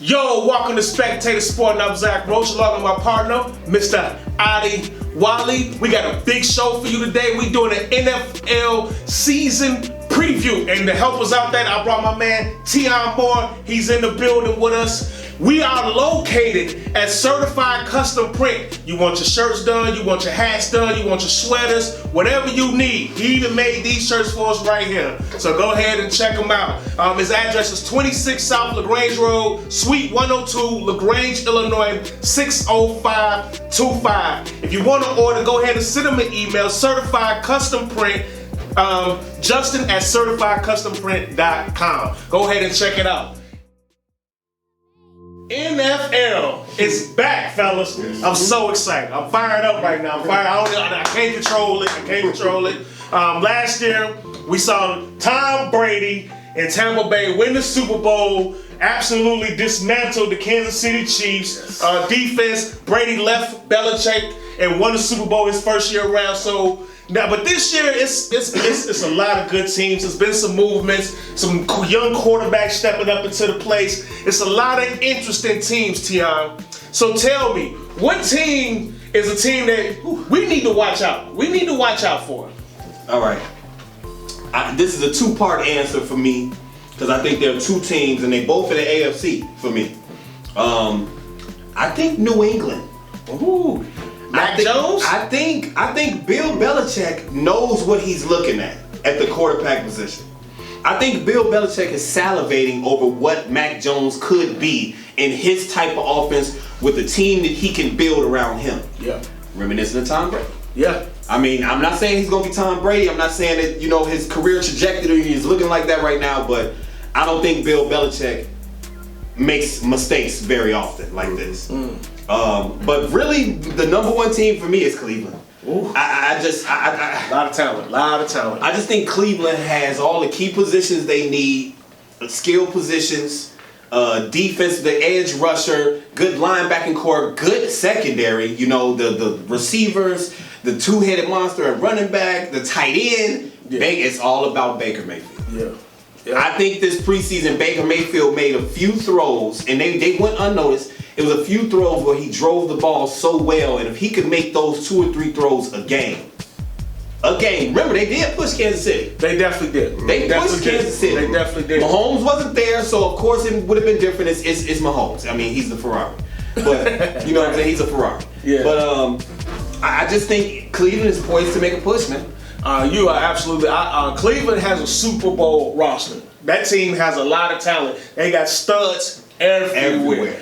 Yo, welcome to Spectator Sporting. I'm Zach Roach, along with my partner, Mr. Adi Wally. We got a big show for you today. We doing an NFL season preview. And to help us out there, I brought my man, T.I.M.E. He's in the building with us. We are located at Certified Custom Print. You want your shirts done, you want your hats done, you want your sweaters, whatever you need. He even made these shirts for us right here. So go ahead and check him out. His address is 26 South LaGrange Road, Suite 102, LaGrange, Illinois, 60525. If you want to order, go ahead and send him an email, Certified Custom Print, Justin at CertifiedCustomPrint.com. Go ahead and check it out. NFL is back, fellas. I'm so excited. I'm fired up right now. I can't control it. Last year, we saw Tom Brady and Tampa Bay win the Super Bowl, absolutely dismantled the Kansas City Chiefs defense. Brady left Belichick and won the Super Bowl his first year around. So now, but this year it's a lot of good teams. There's been some movements, some young quarterbacks stepping up into the place. It's a lot of interesting teams, Tion. So tell me, what team is a team that we need to watch out? We need to watch out for. All right. This is a two-part answer for me because I think there are two teams and they both in the AFC for me. I think New England. Ooh. Jones? I think Bill Belichick knows what he's looking at the quarterback position. I think Bill Belichick is salivating over what Mac Jones could be in his type of offense with the team that he can build around him. Yeah. Reminiscent of Tom Brady. Yeah. I mean, I'm not saying he's going to be Tom Brady. I'm not saying that, his career trajectory is looking like that right now, but I don't think Bill Belichick makes mistakes very often like this. But really, the number one team for me is Cleveland. A lot of talent. I just think Cleveland has all the key positions they need, skill positions, defense, the edge rusher, good linebacking core, good secondary. The receivers, the two-headed monster at running back, the tight end. Yeah. It's all about Baker Mayfield. Yeah. I think this preseason, Baker Mayfield made a few throws, and they went unnoticed. It was a few throws where he drove the ball so well, and if he could make those 2 or 3 throws a game. Remember, they did push Kansas City. They definitely did. They pushed Kansas City. They definitely did. Mahomes wasn't there, so of course it would have been different. It's Mahomes. I mean, he's the Ferrari. But, you know what I'm saying? He's a Ferrari. Yeah. But I just think Cleveland is poised to make a push, man. You are absolutely. Cleveland has a Super Bowl roster. That team has a lot of talent. They got studs everywhere.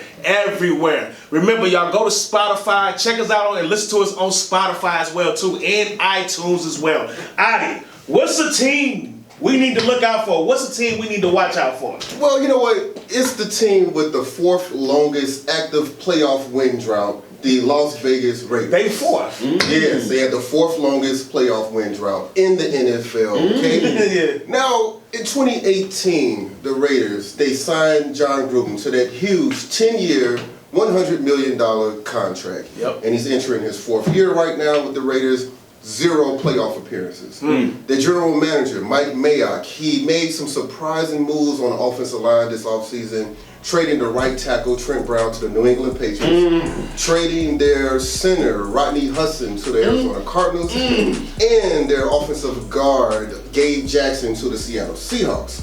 Remember, y'all go to Spotify, check us out and listen to us on Spotify as well too, and iTunes as well. Adi, what's the team we need to look out for? What's the team we need to watch out for? Well, you know what? It's the team with the 4th longest active playoff win drought, the Las Vegas Raiders. They 4th. Yes, they had the 4th longest playoff win drought in the NFL. Okay. Yeah. Now, in 2018, the Raiders, they signed John Gruden to that huge 10-year, $100 million contract. Yep. And he's entering his 4th year right now with the Raiders. 0 playoff appearances. The general manager, Mike Mayock, he made some surprising moves on the offensive line this offseason, trading the right tackle, Trent Brown, to the New England Patriots, trading their center, Rodney Hudson, to the Arizona Cardinals, and their offensive guard, Gabe Jackson, to the Seattle Seahawks.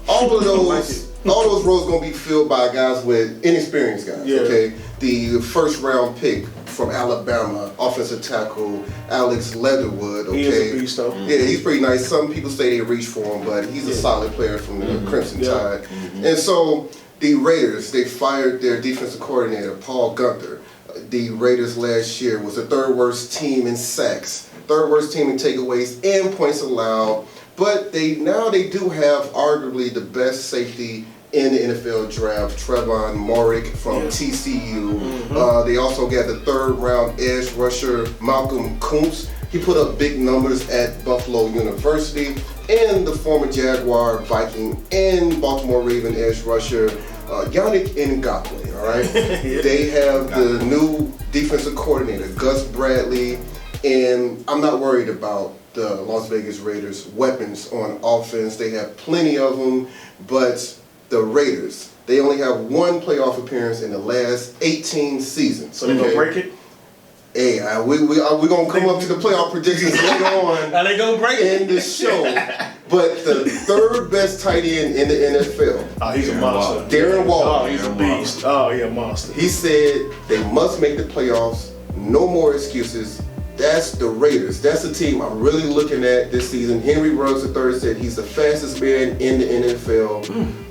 All of those roles going to be filled by guys with inexperienced guys, okay? The first-round pick from Alabama, offensive tackle, Alex Leatherwood, okay? He is a beast, though. Yeah, he's pretty nice. Some people say they reach for him, but he's a solid player from the Crimson Tide. And so the Raiders, they fired their defensive coordinator, Paul Gunther. The Raiders last year was the 3rd worst team in sacks, 3rd worst team in takeaways and points allowed. But they do have arguably the best safety in the NFL draft, Trevon Moehrig from TCU. They also got the 3rd round edge rusher, Malcolm Kuntz. He put up big numbers at Buffalo University. And the former Jaguar, Viking, and Baltimore Raven edge rusher, Yannick Ngakoue, all right? They have the new defensive coordinator, Gus Bradley, and I'm not worried about the Las Vegas Raiders' weapons on offense. They have plenty of them, but the Raiders, They only have one playoff appearance in the last 18 seasons. So they're going to break it? Hey, we're going to come up to the playoff predictions later on. Are they going to break it? In the show. But the third best tight end in the NFL. Oh, he's a monster. Darren Waller. Oh, he's a beast. Oh, he's a monster. He said they must make the playoffs. No more excuses. That's the Raiders. That's the team I'm really looking at this season. Henry Ruggs III said he's the fastest man in the NFL,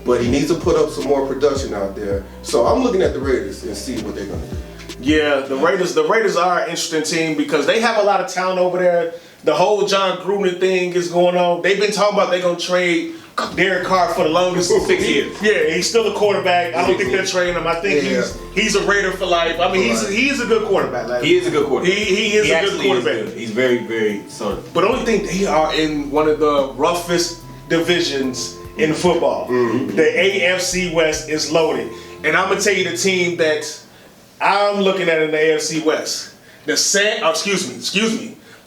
but he needs to put up some more production out there. So I'm looking at the Raiders and see what they're going to do. Yeah, the Raiders are an interesting team because they have a lot of talent over there. The whole John Gruden thing is going on. They've been talking about they're going to trade Derek Carr for the longest 6 years. Yeah, he's still a quarterback. I don't think they're trading him. I think he's a Raider for life. I mean, he's a good quarterback. Like, he is a good quarterback. He is a good quarterback. He's very, very solid. But the only thing, they are in one of the roughest divisions in football. The AFC West is loaded. And I'm going to tell you the team that I'm looking at in the AFC West.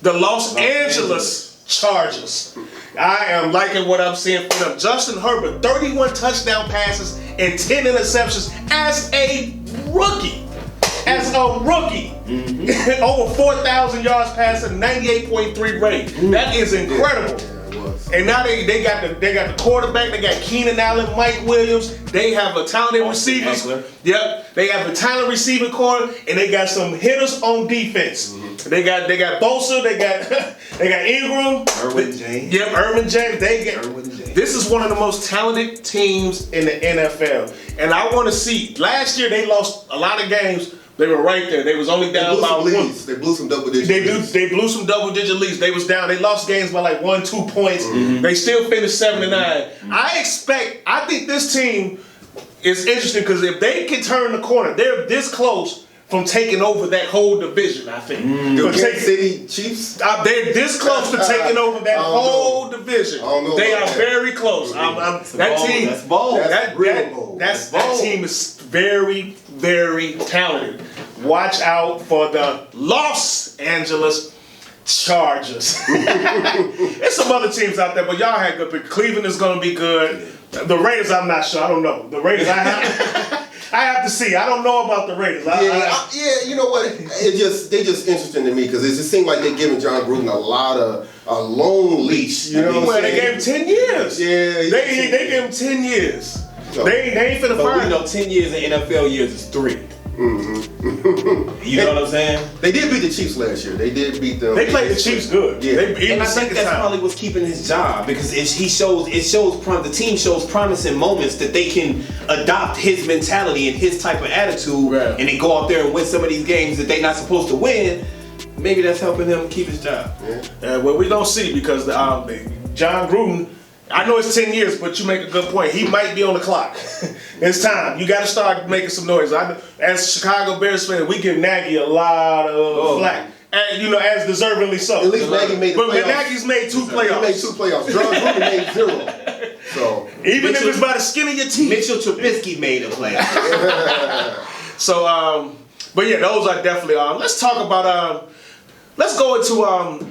The Los Angeles Chargers. I am liking what I'm seeing from them. Justin Herbert, 31 touchdown passes and 10 interceptions as a rookie. Over 4,000 yards passing, 98.3 rate. That is incredible. And now they got the quarterback. They got Keenan Allen, Mike Williams. They have a talented receivers. Yep, they have a talented receiving core, and they got some hitters on defense. They got Bosa. They got Ingram. Irwin James. Yep, Irwin James. This is one of the most talented teams in the NFL, and I want to see. Last year they lost a lot of games. They were right there. They was only down by one. They blew some double-digit leads. They blew some double-digit leads. They was down. They lost games by like 1-2 points. They still finished 7-9. I think this team is interesting because if they can turn the corner, they're this close from taking over that whole division, I think. The Kansas City Chiefs? They're this close to taking over that whole division. They are very close. That team, that's bold. That team is very, very talented. Watch out for the Los Angeles Chargers. There's some other teams out there, but y'all had good pick. Cleveland is going to be good. The Raiders, I'm not sure. I don't know. The Raiders, I have to see. I don't know about the Raiders. You know what? They just interesting to me because it just seemed like they're giving John Gruden a long leash. You know what I'm saying? They gave him 10 years. Yeah. They gave him 10 years. So, they ain't finna fire him. We know 10 years in NFL years is 3. You know what I'm saying? They did beat the Chiefs last year. They did beat them. They played the Chiefs good. Yeah. And I think that's probably what's keeping his job because the team shows promising moments that they can adopt his mentality and his type of attitude, and they go out there and win some of these games that they're not supposed to win. Maybe that's helping him keep his job. Well, we don't see because John Gruden. I know it's 10 years, but you make a good point. He might be on the clock. It's time. You got to start making some noise. As Chicago Bears fans, we give Nagy a lot of flack. And, as deservingly so. At least Nagy made the playoffs. But Nagy's made 2 playoffs. He made 2 playoffs. John Gruden made 0. So even if it's by the skin of your teeth. Mitchell Trubisky made a playoff. So, but yeah, those are definitely let's talk about let's go into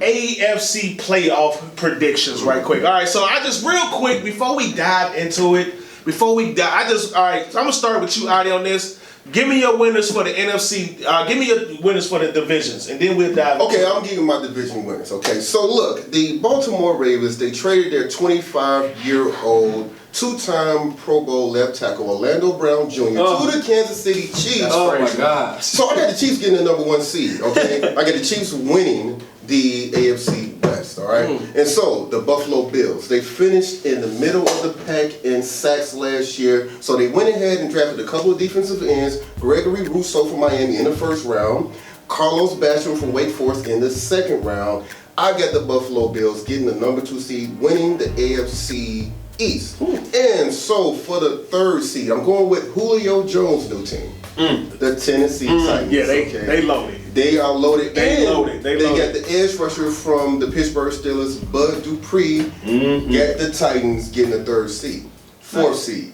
AFC playoff predictions right quick. All right, so I just real quick before we dive into it, all right, so I'm gonna start with you, Adi, on this. Give me your winners for the NFC. Give me your winners for the divisions, and then we'll dive. Okay, I'm giving my division winners. Okay, so look, the Baltimore Ravens, they traded their 25-year-old 2-time Pro Bowl left tackle Orlando Brown Jr. to the Kansas City Chiefs. Oh my gosh! So I got the Chiefs getting the number 1 seed. Okay, I got the Chiefs winning the AFC West. All right, and so the Buffalo Bills, they finished in the middle of the pack in sacks last year. So they went ahead and drafted a couple of defensive ends: Gregory Rousseau from Miami in the 1st round, Carlos Basham from Wake Forest in the 2nd round. I got the Buffalo Bills getting the number 2 seed, winning the AFC East. And so for the 3rd seed, I'm going with Julio Jones' new team, the Tennessee Titans. Yeah, they loaded. They are loaded. They loaded. They got the edge rusher from the Pittsburgh Steelers, Bud Dupree. Got the Titans getting the 3rd seed. 4th seed,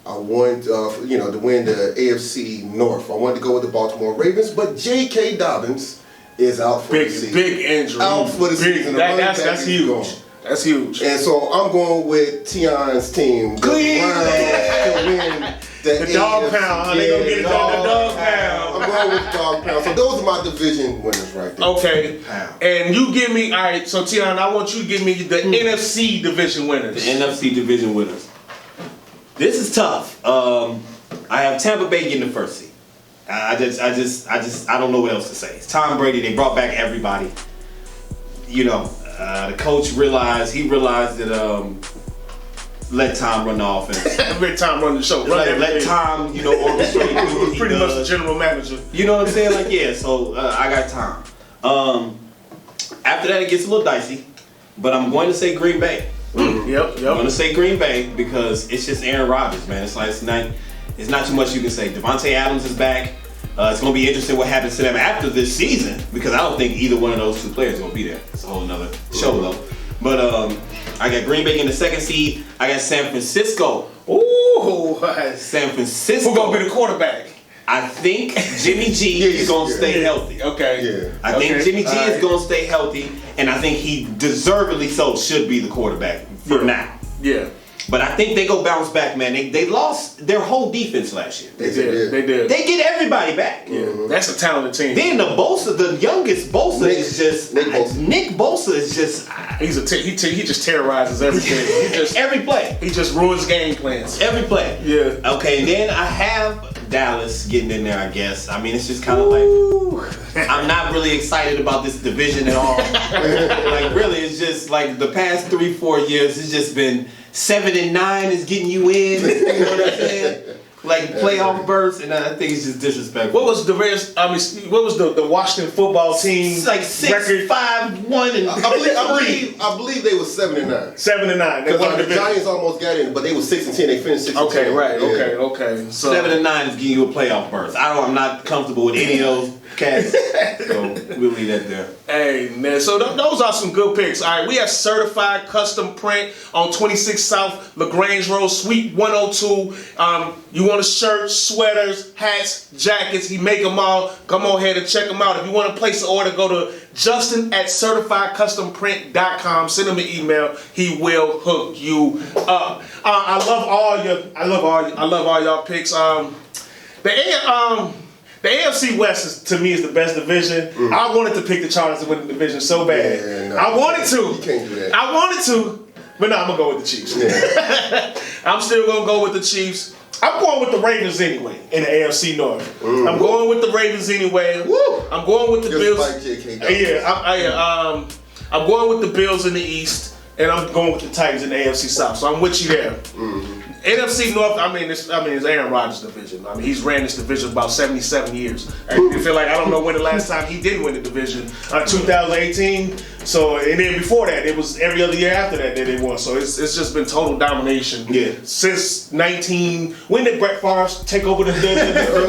I want to win the AFC North. I wanted to go with the Baltimore Ravens, but J.K. Dobbins is out for the season. Big injury. Out for the season. That's huge. Gone. That's huge. And so I'm going with T.I.M.E's team, Cleveland, to win The dog pound. They gonna get it done. The dog pound. I'm going with dog pound. So those are my division winners right there. Okay. And you give me, all right, so T.I.M.E, I want you to give me the NFC division winners. The NFC division winners. This is tough. I have Tampa Bay getting the first seed. I don't know what else to say. It's Tom Brady. They brought back everybody. You know, the coach realized that let Tom run off and let Tom run the show. let Tom, you know, orchestrate. Pretty much the general manager. You know what I'm saying? Like, yeah. So I got Tom. After that, it gets a little dicey, but I'm going to say Green Bay. Yep. I'm going to say Green Bay because it's just Aaron Rodgers, man. It's like it's not too much you can say. Devontae Adams is back. It's going to be interesting what happens to them after this season because I don't think either one of those two players is going to be there. It's a whole nother show though. But I got Green Bay in the second seed. I got San Francisco. Ooh, San Francisco. Who's going to be the quarterback? I think Jimmy G is going to stay healthy. Okay. Yeah. I think Jimmy G is going to stay healthy, and I think he deservedly so should be the quarterback for now. Yeah. But I think they go bounce back, man. They lost their whole defense last year. They did. They get everybody back. Yeah. That's a talented team. Then the youngest Bosa is just Nick Bosa is just he just terrorizes everything. every play. He just ruins game plans. Every play. Yeah. Okay, and then I have Dallas getting in there, I guess. I mean, it's just kind of like I'm not really excited about this division at all. Like really, it's just like the past 3-4 years, it's just been 7-9 is getting you in. You know what I'm saying? Like playoff berths, and I think it's just disrespectful. What was the rest? I mean, what was the Washington football team? It's like 6-5-1 and I believe they were 7-9. 7-9. Because the Giants almost got in, but they were 6-10. They finished 6-10. Okay, right. Yeah. Okay. So 7-9 is getting you a playoff berth. I'm not comfortable with any of those cats. So we'll leave that there. Hey man, so those are some good picks. All right, we have certified custom print on 26 South LaGrange Road, Suite 102. You want a shirt, sweaters, hats, jackets? He make them all. Come on ahead and check them out. If you want to place an order, go to Justin@certifiedcustomprint.com. Send him an email. He will hook you up. I love all y'all picks. The AFC West to me is the best division. I wanted to pick the Chargers to win the division so bad. Yeah, no, I wanted to. You can't do that. I wanted to, but no, I'm gonna go with the Chiefs. Yeah. I'm still gonna go with the Chiefs. I'm going with the Ravens anyway in the AFC North. I'm going with the Ravens anyway. Woo. I'm going with the Just Bills. like J.K. I'm going with the Bills in the East, and I'm going with the Titans in the AFC South. So I'm with you there. NFC North, it's Aaron Rodgers' division. I mean, he's ran this division about 77 years. I feel like I don't know when the last time he didn't win the division. 2018. So, and then before that, it was every other year after that they won. So it's just been total domination. Yeah. Since when did Brett Favre take over the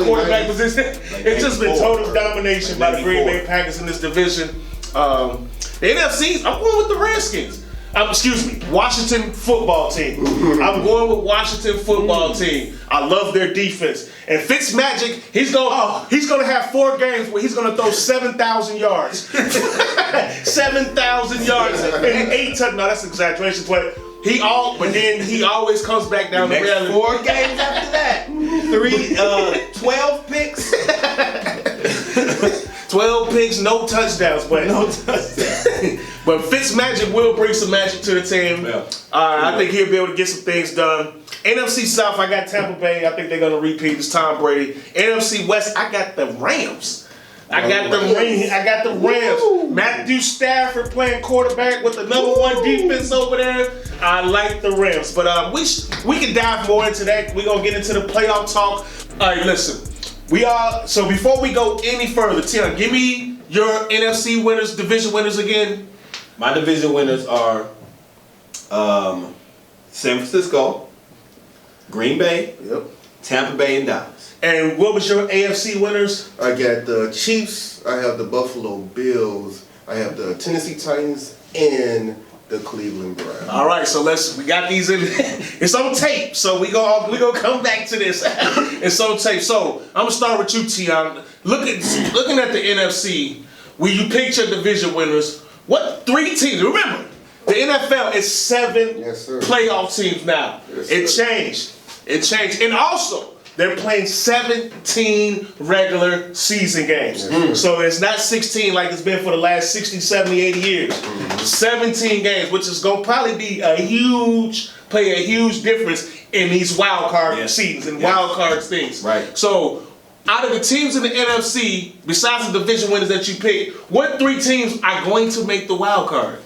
quarterback position? It's just been total domination by the Green Bay Packers in this division. The NFCs, I'm going with the Redskins. Washington football team. I'm going with Washington football team. I love their defense. And Fitzmagic, he's gonna have 4 games where he's gonna throw 7,000 yards. 7,000 yards and 8 touchdowns. No, that's an exaggeration, but then he always comes back down the reality. 4 games after that. 12 picks. 12 picks, no touchdowns, but but Fitzmagic will bring some magic to the team. Yeah. I think he'll be able to get some things done. NFC South, I got Tampa Bay. I think they're gonna repeat. It's Tom Brady. NFC West, I got the Rams. I got the Rams. Matthew Stafford playing quarterback with the #1 defense over there. I like the Rams, but we can dive more into that. We're gonna get into the playoff talk. All right, listen. So before we go any further, Tim, give me your NFC winners, division winners again. My division winners are San Francisco, Green Bay, Tampa Bay, and Dallas. And what was your AFC winners? I got the Chiefs. I have the Buffalo Bills. I have the Tennessee Titans and the Cleveland Browns. All right, so we got these in. It's on tape, so we gonna come back to this. It's on tape. So I'm gonna start with you, T.I.M.E. Looking at the NFC, when you picked your division winners, what 3 teams? Remember, the NFL is 7 playoff teams now. Yes, It changed, and also they're playing 17 regular season games. So it's not 16 like it's been for the last 60, 70, 80 years. 17 games, which is going to probably be play a huge difference in these wild card seasons and wild card things. Right. So out of the teams in the NFC, besides the division winners that you picked, what 3 teams are going to make the wild card?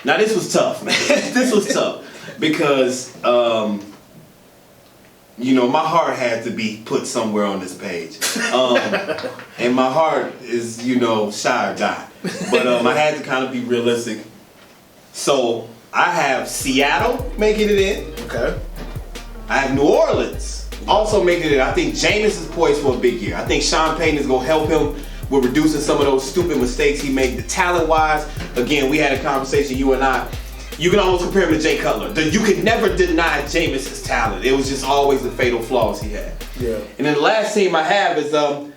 Now this was tough, man. This was tough because you know, my heart had to be put somewhere on this page, and my heart is, you know, shy or die. But I had to kind of be realistic. So I have Seattle making it in. Okay. I have New Orleans also making it in. I think Jameis is poised for a big year. I think Sean Payton is going to help him with reducing some of those stupid mistakes he made. The talent-wise, again, we had a conversation, you and I. You can almost compare him to Jay Cutler. You could never deny Jameis' talent. It was just always the fatal flaws he had. Yeah. And then the last team I have is the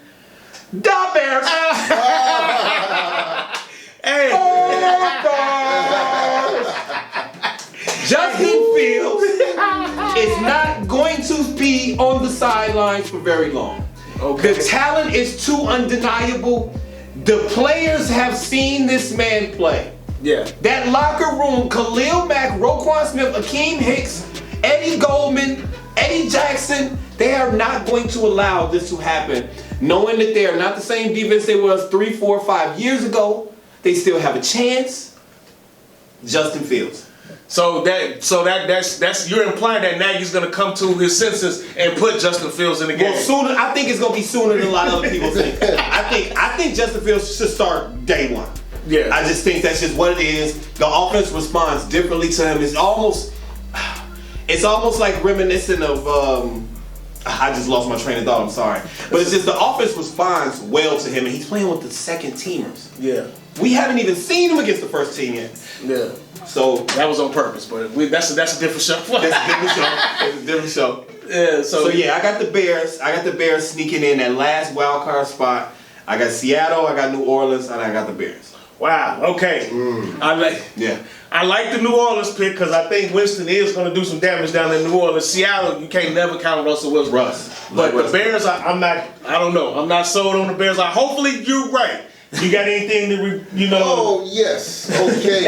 Bears. Hey. Justin Fields is not going to be on the sidelines for very long. Okay. The talent is too undeniable. The players have seen this man play. Yeah. That locker room, Khalil Mack, Roquan Smith, Akeem Hicks, Eddie Goldman, Eddie Jackson, they are not going to allow this to happen. Knowing that they are not the same defense they was 3, 4, 5 years ago, they still have a chance. Justin Fields. So that's you're implying that Nagy's gonna come to his senses and put Justin Fields in the game. Well, sooner. I think it's gonna be sooner than a lot of other people think. I think Justin Fields should start day one. Yeah. I just think that's just what it is. The offense responds differently to him. It's almost like reminiscent of I just lost my train of thought, I'm sorry. But it's just the offense responds well to him, and he's playing with the second teamers. Yeah. We haven't even seen him against the first team yet. Yeah. So that was on purpose, but that's a different show. That's a different show. It's a different show. Yeah. So yeah, I got the Bears. I got the Bears sneaking in that last wild card spot. I got Seattle, I got New Orleans, and I got the Bears. Wow. Okay. I like the New Orleans pick because I think Winston is going to do some damage down in New Orleans. Seattle, you can't never count on Russell Wilson. But the Bears, I'm not. I don't know. I'm not sold on the Bears. Hopefully you're right. You got anything to Oh yes. Okay.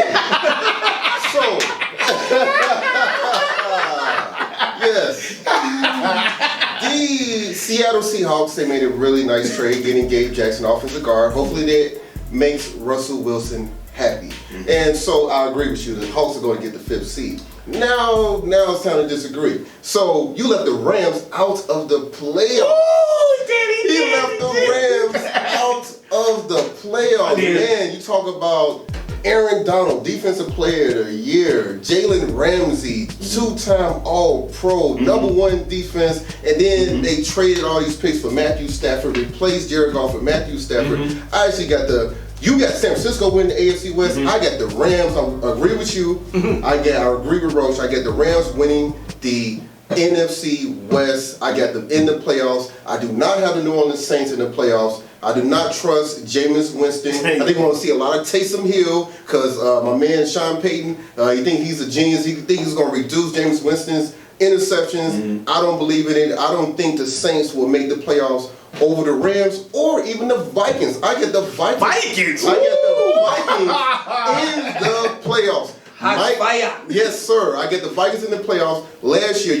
So. Yes. The Seattle Seahawks, they made a really nice trade getting Gabe Jackson, offensive guard. Hopefully that makes Russell Wilson happy. And so I agree with you. The Hawks are going to get the 5th seed. Now it's time to disagree. So you left the Rams out of the playoffs. Oh, He left the Rams out of the playoffs. Man, you talk about Aaron Donald, Defensive Player of the Year, Jalen Ramsey, 2-time All-Pro, #1 defense, and then they traded all these picks for Matthew Stafford, replaced Jared Goff with Matthew Stafford. I actually got you got San Francisco winning the AFC West. I got the Rams. I agree with you. I agree with Roach. I got the Rams winning the NFC West. I got them in the playoffs. I do not have the New Orleans Saints in the playoffs. I do not trust Jameis Winston. I think we're going to see a lot of Taysom Hill because my man Sean Payton, he think he's a genius. He think he's going to reduce Jameis Winston's interceptions. I don't believe in it. I don't think the Saints will make the playoffs over the Rams or even the Vikings. I get the Vikings. I get the Vikings in the playoffs. Fire. Yes, sir. I get the Vikings in the playoffs. Last year,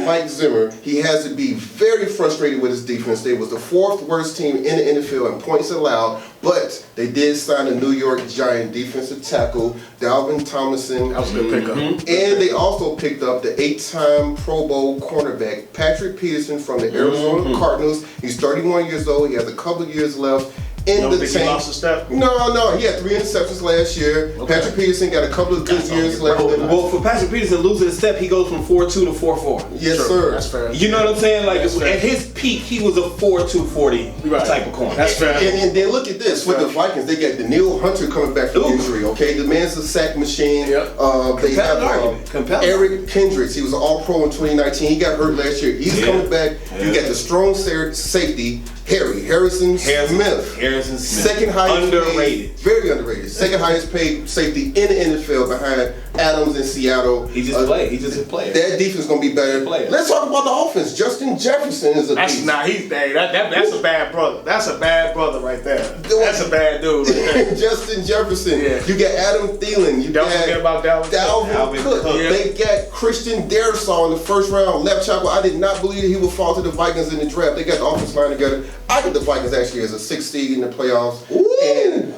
Mike Zimmer, he has to be very frustrated with his defense. They was the 4th worst team in the NFL in points allowed, but they did sign a New York Giant defensive tackle, Dalvin Tomlinson. That was a good pickup. And they also picked up the 8-time Pro Bowl cornerback, Patrick Peterson from the Arizona Cardinals. He's 31 years old. He has a couple of years left in the tank. He lost his step? No. He had 3 interceptions last year. Okay. Patrick Peterson got a couple of good years left. Well, for Patrick Peterson losing a step, he goes from 4.2 to 4.4. Yes, sir. That's fair. You know what I'm saying? Like at his peak, he was a 4.2 40 type of corner. That's fair. And then look at this with the Vikings. They got Daniil Hunter coming back from injury. Okay, the man's a sack machine. They have Eric Kendricks. He was an All-Pro in 2019. He got hurt last year. He's coming back. You got the strong safety. Harrison Smith. Second highest underrated. Paid, very underrated. Second highest paid safety in the NFL behind Adams in Seattle. He just played. He just a player. That defense is gonna be better. Let's talk about the offense. Justin Jefferson is a beast. That's a bad brother. That's a bad brother right there. That's a bad dude. Right there. Justin Jefferson. Yeah. You got Adam Thielen. You Don't got forget about Dalvin Cook. Yeah. They got Christian Darrisaw in the first round. Left tackle. I did not believe that he would fall to the Vikings in the draft. They got the offensive line together. I get the Vikings actually as a 6th seed in the playoffs. And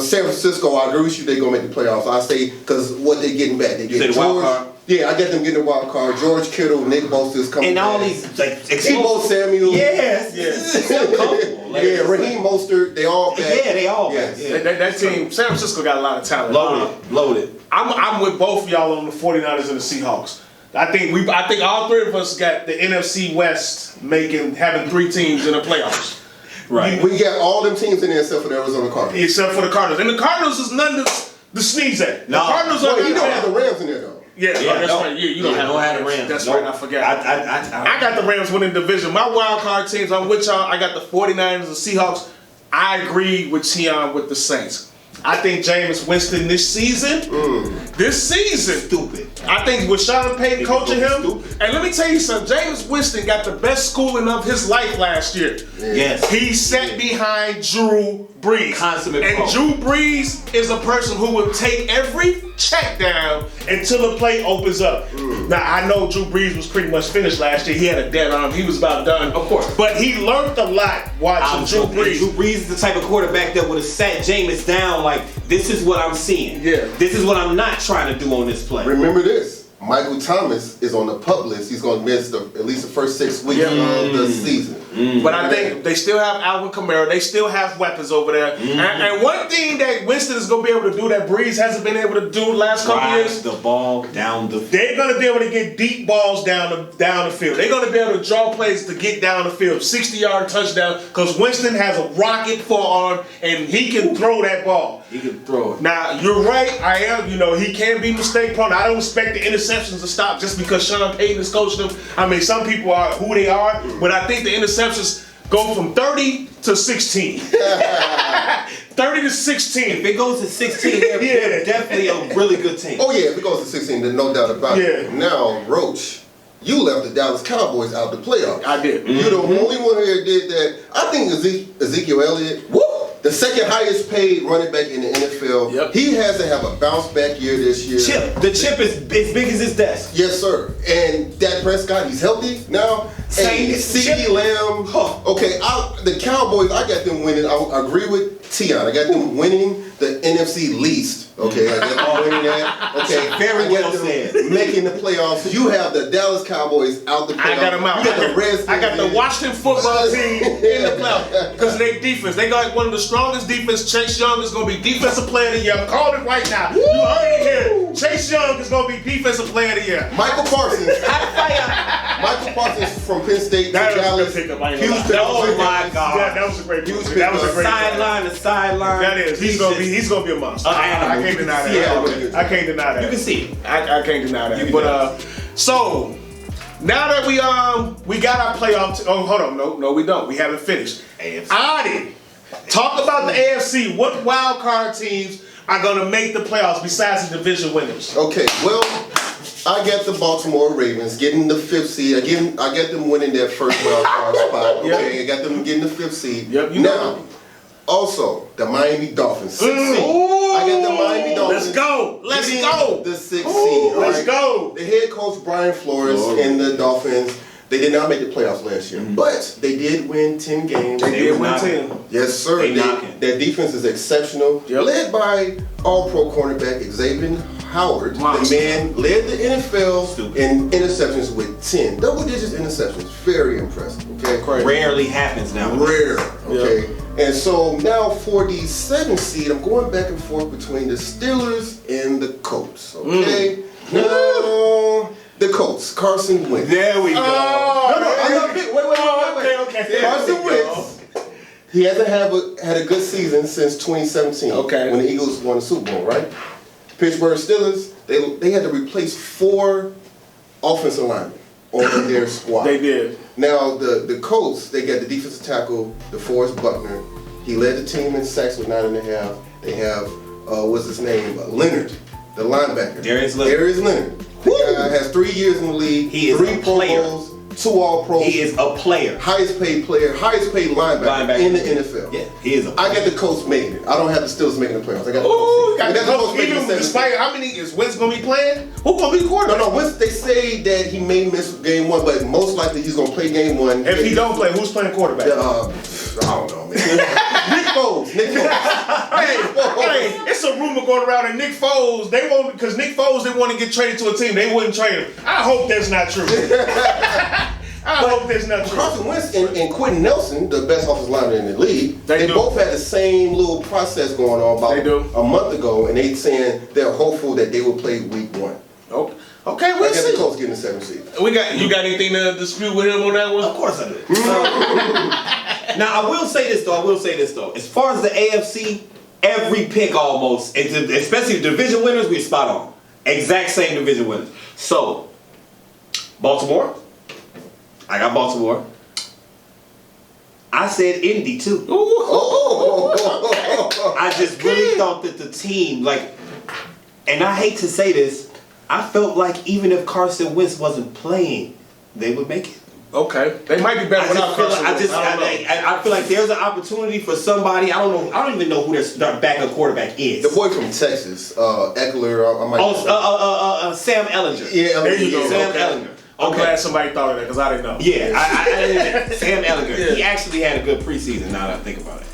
San Francisco, I agree with you. They're gonna make the playoffs. I say because what they're getting back. They get the wild card. Yeah, I get them getting the wild card. George Kittle, Nick Bosa is coming. And all back. these like Debo Samuel. Yes. Comfortable. Like, Yeah, Raheem Mostert. They all back. Yeah, they all Yes. back. Yeah. That team, San Francisco got a lot of talent. Loaded. I'm with both of y'all on the 49ers and the Seahawks. I think all three of us got the NFC West having 3 teams in the playoffs. Right. We got all them teams in there except for the Arizona Cardinals. Except for the Cardinals. And the Cardinals is nothing to sneeze at. No. The Cardinals Well, are you don't have the Rams in there though. Yeah, that's right. You don't have the Rams. That's right, I forgot. I got the Rams winning division. My wild card teams, I'm with y'all. I got the 49ers, the Seahawks. I agree with T.I.M.E with the Saints. I think Jameis Winston this season, Stupid. I think with Sean Payton coaching him, and let me tell you something, Jameis Winston got the best schooling of his life last year. Yes. He sat behind Drew Brees. Consummate and pro. Drew Brees is a person who will take every check down until the play opens up. Now, I know Drew Brees was pretty much finished last year. He had a dead arm. He was about done. Of course. But he learned a lot watching Drew Brees. Drew Brees is the type of quarterback that would have sat Jameis down like, this is what I'm seeing. Yeah. This is what I'm not trying to do on this play. Remember this. Michael Thomas is on the PUP list. He's going to miss at least the first 6 weeks of the season. But I think they still have Alvin Kamara. They still have weapons over there. And one thing that Winston is going to be able to do that Breeze hasn't been able to do the last couple years. The ball down the field. They're going to be able to get deep balls down the field. They're going to be able to draw plays to get down the field. 60-yard touchdown because Winston has a rocket forearm and he can throw that ball. He can throw it. Now, you're right. I am. He can be mistake prone. I don't expect the interceptions to stop just because Sean Payton is coaching them. I mean, some people are who they are, but I think the interceptions go from 30 to 16. 30 to 16. If it goes to 16, they're definitely a really good team. Oh, yeah, if it goes to 16, then no doubt about it. Now, Roach, you left the Dallas Cowboys out the playoffs. I did. You're the only one here that did that. I think Ezekiel Elliott, the second highest paid running back in the NFL. Yep. He has to have a bounce back year this year. The chip is as big as his desk. Yes, sir. And Dak Prescott, he's healthy now. And CeeDee Lamb. Okay, the Cowboys, I got them winning. I agree with Tion. I got them winning the NFC least. Okay, I got them winning that. Okay, Very well said. Making the playoffs. You have the Dallas Cowboys out the playoffs. I got them out. You got the Redskins. I got the Washington football team in the playoffs because of their defense. They got one of the strongest defense. Chase Young is going to be defensive player of the year. I'm calling it right now. You heard it here. Chase Young is going to be defensive player of the year. Michael Parsons. Michael Parsons from Penn State to Dallas. Oh my God. Yeah, that was a great pick. That was a great Sideline. That is. He's gonna be a monster. I can't deny that. I can't deny that. You can see it. I can't deny that. But so now that we got our playoff. Oh, hold on. No, we don't. We haven't finished. AFC. Adi, talk about the AFC. What wild card teams are gonna make the playoffs besides the division winners? Okay, well, I got the Baltimore Ravens getting the 5th seed. Again, I got them winning that first wild card spot. Okay, I got them getting the 5th seed. Yep, now, also the Miami Dolphins, 6th seed. I got the Miami Dolphins. Let's go. Let's getting go. The 6th seed. All Let's right? go. The head coach Brian Flores and the Dolphins. They did not make the playoffs last year, but they did win 10 games. They did win 10. Yes, sir. Their defense is exceptional, led by All-Pro cornerback Xavier Howard. Monster. The man led the NFL in interceptions with 10. Double digits interceptions. Very impressive, okay? Rarely happens now. Rare, okay? And so now for the 7th seed, I'm going back and forth between the Steelers and the Colts, okay? Now, the Colts, Carson Wentz. There we go. I'm not big. Wait. Okay. Carson Wentz. He hasn't had a good season since 2017. Okay. When the Eagles won the Super Bowl, right? Pittsburgh Steelers, they had to replace 4 offensive linemen on their squad. They did. Now the Colts, they got the defensive tackle, DeForest Buckner. He led the team in sacks with 9.5. They have what's his name? Leonard. The linebacker. Darius Leonard. Darius Leonard. The guy has 3 years in the league. He is 3 a Pro player. Bowls, 2 All-Pros. He is a player. Highest paid player, highest paid linebacker in the NFL. Yeah, he is a player. I got the Colts making it. I don't have the Steelers making the playoffs. I got the Ooh, Colts. got the Colts. making Even the 7 despite how many is Wentz gonna be playing? Who gonna be the quarterback? No, Wentz, they say that he may miss game 1, but most likely he's gonna play game 1. If he don't play, who's playing quarterback? I don't know, man. Nick Foles. Hey, it's a rumor going around that Nick Foles, they won't, because Nick Foles didn't want to get traded to a team, they wouldn't trade him. I hope that's not true. I hope that's not true. Carson Wentz and Quentin Nelson, the best offensive lineman in the league, they do. both had the same little process going on They do. about a month ago, and they saying they're hopeful that they will play week 1. Okay, I we'll got the see. Colts getting the 7th seed. You got anything to dispute with him on that one? Of course I do. Now I will say this though. As far as the AFC, every pick almost, especially the division winners, we're spot on. Exact same division winners. So, Baltimore. I got Baltimore. I said Indy too. I just really thought that the team, and I hate to say this, I felt like even if Carson Wentz wasn't playing, they would make it. Okay, they might be better without Carson Wentz. I feel like there's an opportunity for somebody. I don't even know who their backup quarterback is. The boy from Texas, Eckler. Sam Ellinger. Yeah, There you go. Sam Okay. Ellinger. I'm glad somebody thought of that because I didn't know. Yeah, Sam Ellinger. Yeah. He actually had a good preseason. Now that I think about it.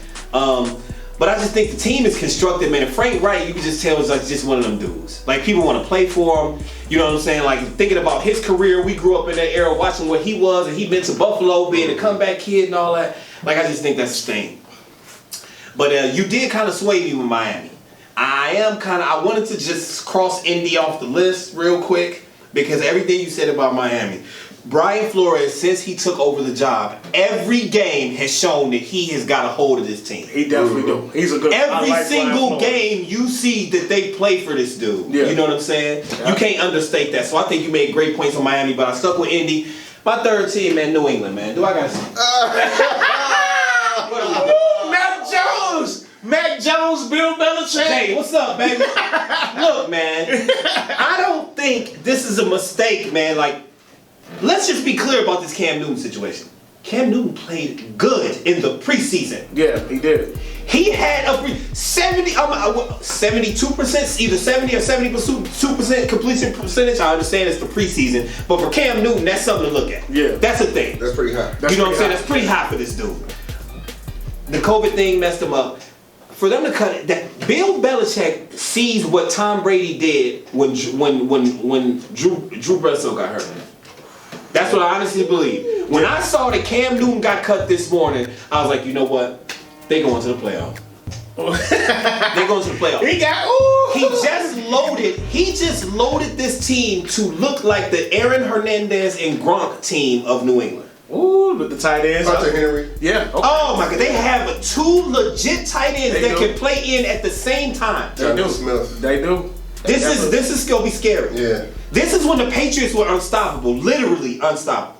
But I just think the team is constructed, man. And Frank Wright, you can just tell is like just one of them dudes. Like people want to play for him. You know what I'm saying? Like thinking about his career, we grew up in that era watching what he was, and he been to Buffalo, being a comeback kid and all that. Like I just think that's the thing. But you did kind of sway me with Miami. I wanted to just cross Indy off the list real quick because everything you said about Miami. Brian Flores, since he took over the job, every game has shown that he has got a hold of this team. He definitely do. He's a good. Every single game you see that they play for this dude. Yeah. You know what I'm saying? Yeah. You can't understate that. So I think you made great points on Miami, but I stuck with Indy. My third team, man, New England, man. Do I got Mac Jones, Bill Belichick. Hey, what's up, baby? Look, man. I don't think this is a mistake, man. Like, let's just be clear about this Cam Newton situation. Cam Newton played good in the preseason. Yeah, he did. He had a 72%, either 70 or 72% completion percentage. I understand it's the preseason, but for Cam Newton, that's something to look at. Yeah. That's a thing. That's pretty high. You know what I'm saying? That's pretty high for this dude. The COVID thing messed him up. For them to cut it, that Bill Belichick sees what Tom Brady did when Drew Bledsoe got hurt. That's what I honestly believe. When I saw that Cam Newton got cut this morning, I was like, you know what? They going to the playoffs. They going to the playoffs. He just loaded this team to look like the Aaron Hernandez and Gronk team of New England. Ooh, with the tight ends. Hunter Henry. Yeah. Okay. Oh my God, they have two legit tight ends that can play in at the same time. Jonathan Smith. They do. This is gonna be scary. Yeah. This is when the Patriots were unstoppable, literally unstoppable.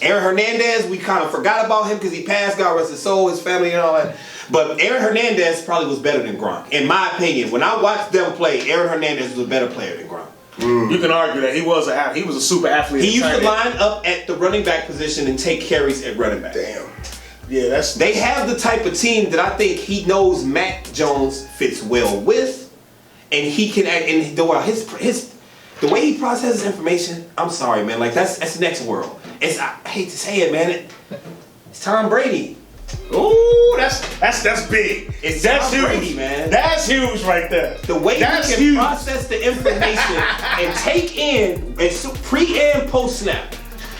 Aaron Hernandez, we kind of forgot about him because he passed, God rest his soul, his family and all that. But Aaron Hernandez probably was better than Gronk, in my opinion. When I watched them play, Aaron Hernandez was a better player than Gronk. You can argue that he was a super athlete. He used to line up at the running back position and take carries at running back. Damn. Yeah, They have the type of team that I think he knows Mac Jones fits well with, and he can act. And the way he processes information, I'm sorry, man. Like that's next world. I hate to say it, man. It's Tom Brady. Ooh, that's big. That's Tom huge, Brady, man. That's huge right there. The way he can process the information and take in pre and post snap.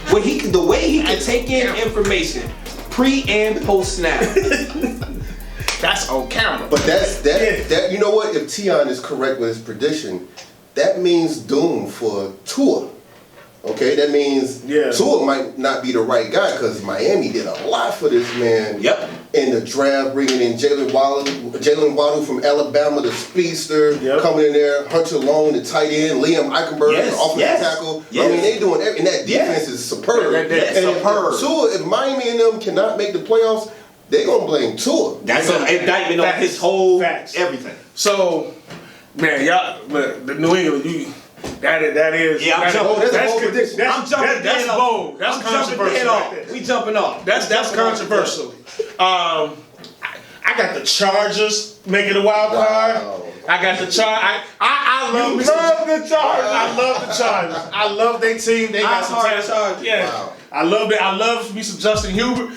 The way he can take in information pre and post snap. That's on camera. But that you know what? If T.I.M.E is correct with his prediction, that means doom for Tua. Okay, that means Tua might not be the right guy because Miami did a lot for this man. Yep. In the draft, bringing in Jalen Waddle from Alabama, the speedster, coming in there, Hunter Long, the tight end, Liam Eichenberg, the offensive tackle. Yes. I mean, they doing everything. And that defense is superb. If Miami and them cannot make the playoffs, they're gonna blame Tua. That's an indictment on his whole everything. So, Man, y'all, the New England, that is. Yeah, I'm jumping. That's a bold prediction. That's bold. That's controversial. Right there. We jumping off. That's controversial. I got the Chargers making a wild card. Wow. I got the Chargers. I love the Chargers. I love the Chargers. I love their team. They got some talent. Chargers. Yeah. Wow. I love it. I love me some Justin Hubert.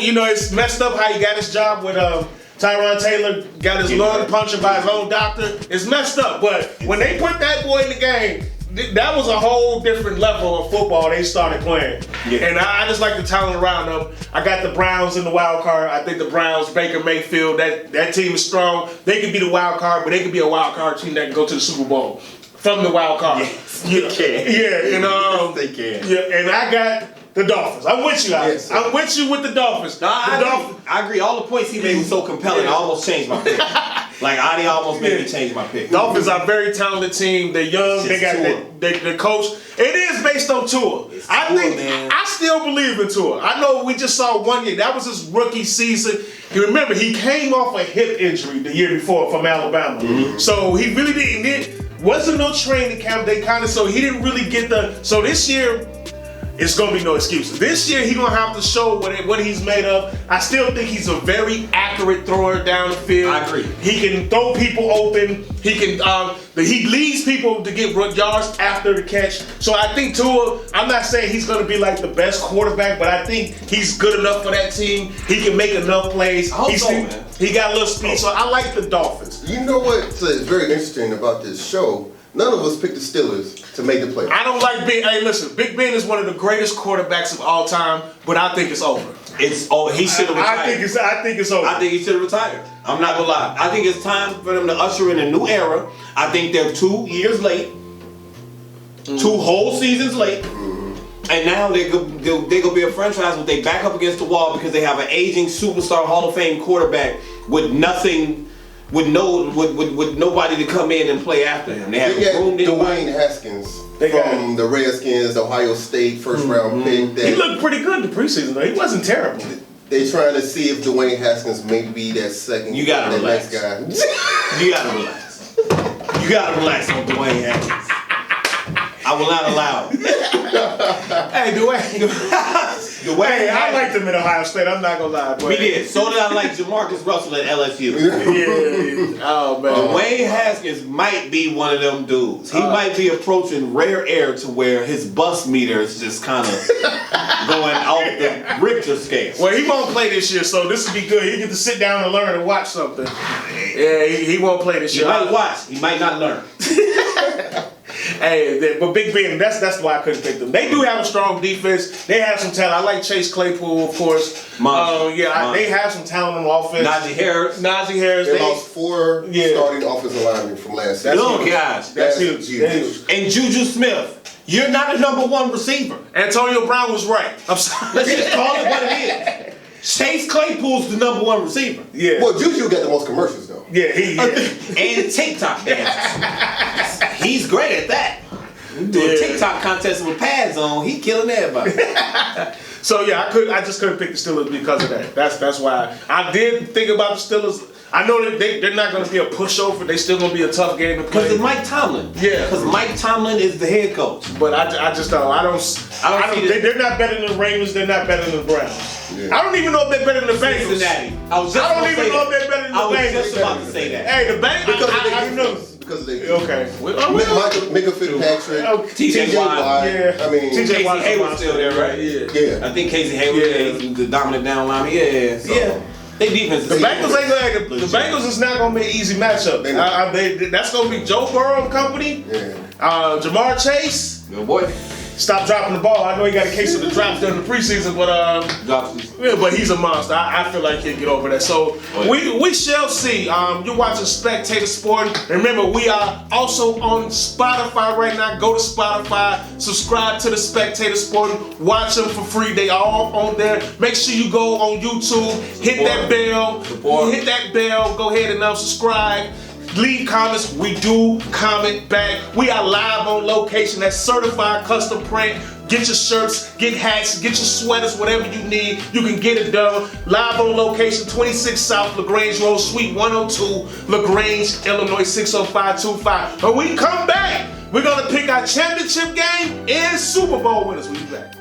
You know, it's messed up how he got his job with Tyron Taylor, got his lung punctured by his own doctor. It's messed up. But when they put that boy in the game, that was a whole different level of football they started playing. Yeah. And I just like the talent around them. I got the Browns in the wild card. I think the Browns, Baker Mayfield, that team is strong. They could be the wild card, but they could be a wild card team that can go to the Super Bowl from the wild card. Yes, they can. Yeah, and yes, they can. Yeah, and I got the Dolphins. I'm with you, guys. Yes, I'm with you with the Dolphins. No, I agree. All the points he made was so compelling. I almost changed my pick. Like Adi almost made me change my pick. Dolphins are a very talented team. They're young. They got the coach. It is based on Tua. I still believe in Tua. I know we just saw 1 year. That was his rookie season. You remember he came off a hip injury the year before from Alabama. Mm-hmm. So he really didn't. Wasn't no training camp. So he didn't really get the. So this year. It's gonna be no excuses. This year, he's gonna have to show what he's made of. I still think he's a very accurate thrower down the field. I agree. He can throw people open. He can. He leads people to get yards after the catch. So I think Tua. I'm not saying he's gonna be like the best quarterback, but I think he's good enough for that team. He can make enough plays. Man. He got a little speed. So I like the Dolphins. You know what's very interesting about this show? None of us picked the Steelers to make the playoffs. I don't like Big. Hey, listen, Big Ben is one of the greatest quarterbacks of all time, but I think it's over. He should have retired. I think it's over. I think he should have retired. I'm not gonna lie. I think it's time for them to usher in a new era. I think they're 2 years late, 2 whole seasons late, and now they're gonna be a franchise where they back up against the wall because they have an aging superstar Hall of Fame quarterback with nothing. With nobody to come in and play after him. They have Dwayne Haskins from the Redskins, Ohio State, first round pick. He looked pretty good in the preseason though. He wasn't terrible. They trying to see if Dwayne Haskins may be that second. You gotta relax. Next guy. You gotta relax. You gotta relax on Dwayne Haskins. I will not allow it. Hey, Dwayne, I liked him in Ohio State. I'm not gonna lie. Boy. We did. So did I like Jamarcus Russell at LSU. Yeah. Oh man. Dwayne Haskins might be one of them dudes. He might be approaching rare air to where his bus meter is just kind of going off the Richter scale. Well, he won't play this year, so this will be good. He get to sit down and learn and watch something. Yeah, he won't play this year. He might watch. He might not learn. Hey, but Big Ben, that's why I couldn't pick them. They do have a strong defense. They have some talent. I like Chase Claypool, of course. They have some talent on offense. Najee Harris. They lost 4 starting offensive linemen from last season. Oh gosh, that's huge. And Juju Smith, you're not a number 1 receiver. Antonio Brown was right. I'm sorry. Let's just call it what it is. Chase Claypool's the number 1 receiver. Yeah. Well, Juju got the most commercials though. Yeah, and TikTok dances. He's great at that. Do a TikTok contest with pads on. He killing everybody. So yeah, I just couldn't pick the Steelers because of that. That's why I did think about the Steelers. I know that they're not going to be a pushover. They're still going to be a tough game to play. Because of Mike Tomlin. Yeah. Because Mike Tomlin is the head coach. But I just don't. They're not better than the Ravens. They're not better than the Browns. Yeah. I don't even know if they're better than the Bengals. Cincinnati. I don't even know if they're better than the Bengals. I was just about to say that. Hey, the Bengals. Because of their Okay. Micah Fitzpatrick, T.J. Watt. Yeah. I mean, Casey Hayward's still there, right? Yeah. I think Casey Hayward is the dominant down line. Yeah. So, yeah. They defense. The Bengals ain't the Bengals is not gonna be an easy matchup. That's gonna be Joe Burrow and company. Yeah. Jamar Chase. Good boy. Stop dropping the ball. I know he got a case of the drops during the preseason, but he's a monster. I feel like he'll get over that. So we shall see. You're watching Spectator Sporting. Remember, we are also on Spotify right now. Go to Spotify, subscribe to the Spectator Sporting, watch them for free. They are all on there. Make sure you go on YouTube, hit that bell, go ahead and subscribe. Leave comments. We do comment back. We are live on location. That's certified custom print. Get your shirts, get hats, get your sweaters, whatever you need. You can get it done. Live on location, 26 South LaGrange Road, Suite 102, LaGrange, Illinois 60525. When we come back, we're gonna pick our championship game and Super Bowl winners. We'll be back.